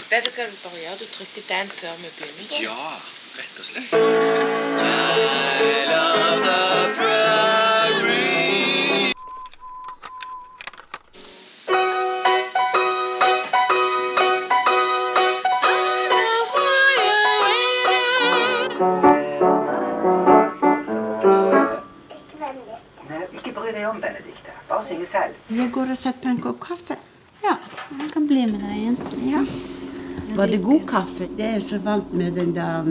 Vet du hva du bare gjør? Du trykker den før vi begynner. Ja, rett og slett. Child of the prairie. Nei, ikke bry deg om, Benedikte. Bare synge selv. Jeg går og setter på en kopp kaffe. Ja, jeg kan bli med deg igjen. Ja. Var det god kaffe? Jeg er så vant med den der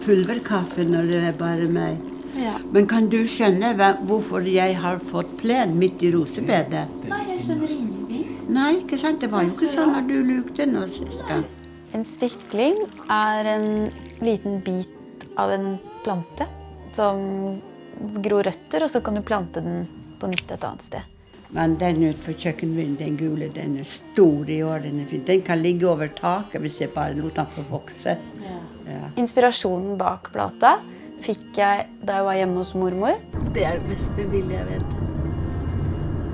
pulverkaffen når det er bare meg. Ja. Men kan du skjønne hvorfor jeg har fått plen midt i rosebedet? Nei, jeg skjønner ingenting. Nei, ikke sant? Det var jo ikke sånn at du lukte nå sist gang. En stikling er en liten bit av en plante som gror røtter, og så kan du plante den på nytt et annet sted. Men den utenfor kjøkkenvinduet, den gule, den er stor i år, den er fin. Den kan ligge over taket hvis jeg bare lot den få vokse. Ja. Inspirasjonen bak plata fikk jeg da jeg var hjemme hos mormor. Det er det beste bildet jeg vet.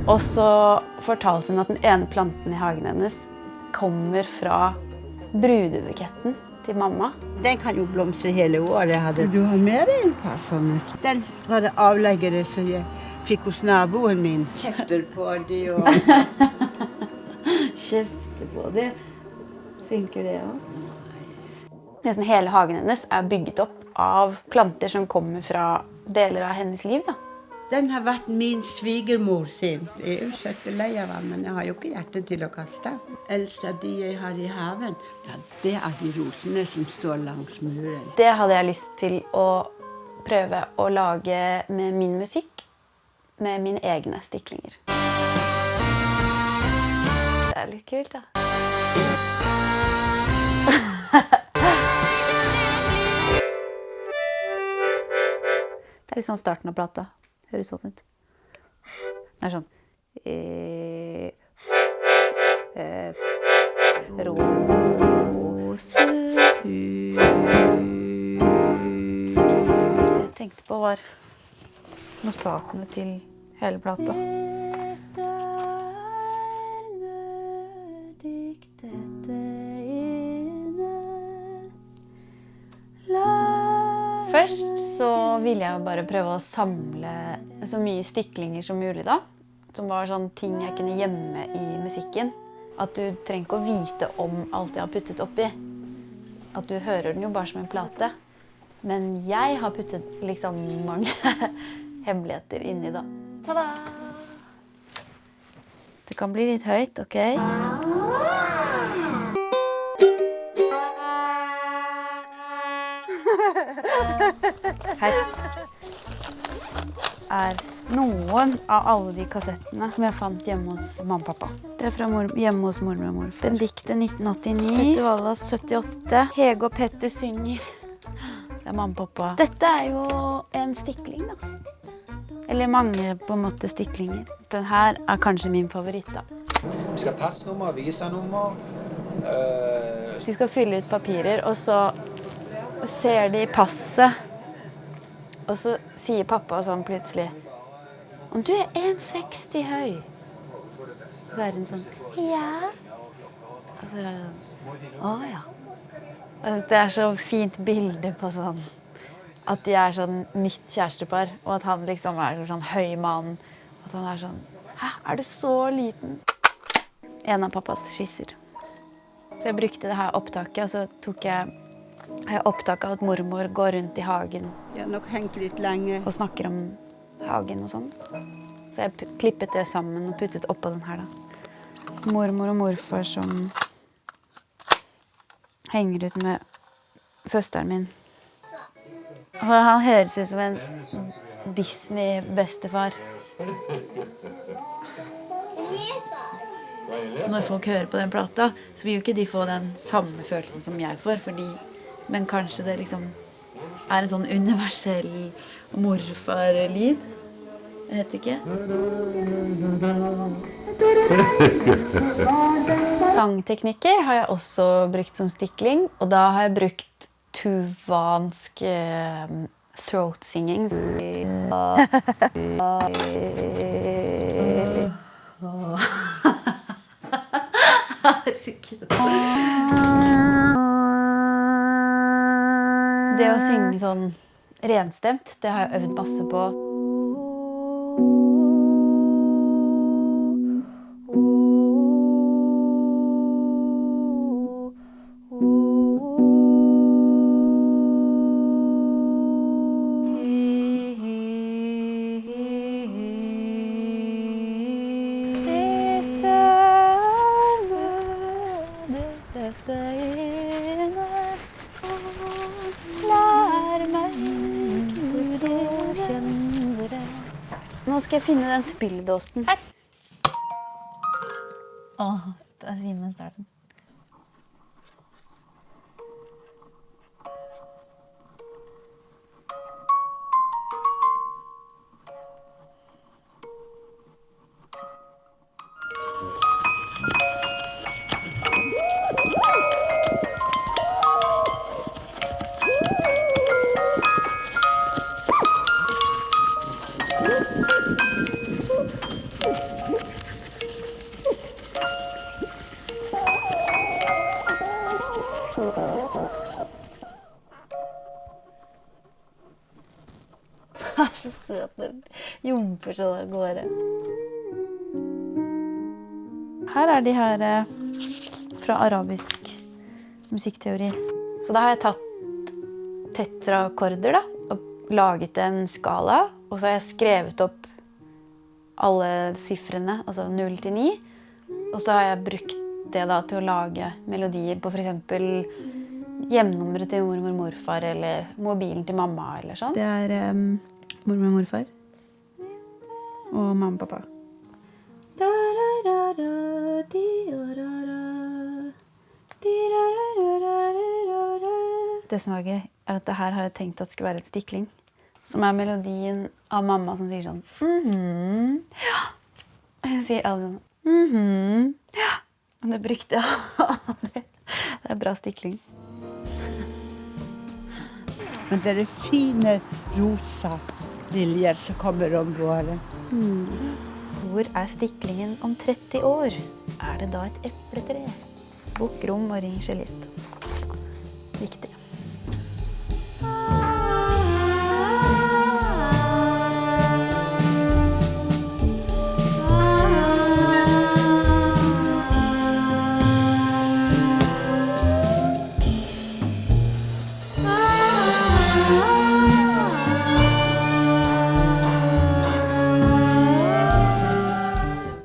Og så fortalte hun at den ene planten i hagen hennes kommer fra brudebuketten til mamma. Den kan jo blomstre hele året. Du har mer enn et par sånne. Den var det avleggere som jeg fikk hos naboen min. Kjefter på de og... Kjefter på de? Funker det også? Nesten hele hagen hennes er bygget opp av planter som kommer fra deler av hennes liv. Da. Den har vært min svigermor sin. Jeg er jo søtt lei av den, men jeg har jo ikke hjertet til å kaste. Eldst av de jeg har i haven, ja, det er de rosene som står langs muren. Det hadde jeg lyst til å prøve å lage med min musikk, med mine egne stiklinger. Det er litt kult, da. Det er litt sånn starten av plata. Høres sånn ut. Det er sånn... Rosehus. Jeg tenkte på var notatene til hele plata. Først så ville jeg bare prøve å samle så mye stiklinger som mulig da. Som var sånn ting jeg kunne gjemme i musikken. At du trenger ikke å vite om alt jeg har puttet oppi. At du hører den jo bare som en plate. Men jeg har puttet liksom mange hemmeligheter inni da. Tada! Det kan bli litt høyt, ok? Her er noen av alle de kassettene som jeg fant hjemme hos mamma og pappa. Det er fra hjemme hos mormor og morfar. Benedikte 1989, Petter Wallas 78, Hege og Petter synger. Det er mamma og pappa. Dette er jo en stikling da. Eller mange på en måte stiklinger. Den her er kanskje min favoritt da. Vi skal passnummer, visanummer. De skal fylle ut papirer, og så ser de passet. Og så sier pappa sånn plutselig, om du er 1,60 høy. Så er hun sånn, ja. Og så er det sånn, å ja. Det er så fint bilde på sånn, at de er sånn nytt kjærestepar, og at han liksom er sånn høy mann. At han er sånn, hæ, er du så liten? En av pappas skisser. Så jeg brukte det her opptaket, og så tok jeg opptak av at mormor går rundt i hagen. Jeg har nok hengt litt lenge. Og snakker om hagen og sånn. Så jeg klippet det sammen og puttet oppå den her da. Mormor og morfar som henger ut med søsteren min. Og han høres ut som en Disney-bestefar. Når folk hører på den plata, så vil jo ikke de få den samme følelsen som jeg får, men kanskje det liksom er en sånn universell morfar-lyd. Jeg vet ikke. Sangteknikker har jeg også brukt som stikling, og da har jeg brukt tuvansk throat singing. Det å synge sånn renstemt, det har jeg øvd masse på. Nå skal jeg finne den spilledåsen. Her! Åh, det er fin med starten. Det er så søt, den jumper sånn av gårde. Her er de her fra arabisk musikkteori. Så da har jeg tatt tetraakkorder da, og laget en skala, og så har jeg skrevet opp alle siffrene, altså 0 til 9, og så har jeg brukt det da til å lage melodier på for eksempel hjemnummeret til mormor og morfar, eller mobilen til mamma, eller sånn. Det er mormor og morfar, og mamma og pappa. Det som var gøy, er at det her har jeg tenkt at det skulle være et stikling, som er melodien av mamma som sier sånn, ja. Jeg sier aldri sånn, ja. Og det brukte jeg aldri. Det er bra stikling. Men det er fine rosa liljer som kommer om våren. Hvor er stiklingen om 30 år? Er det da et epletre? Bukk rom og ring cellist. Viktig.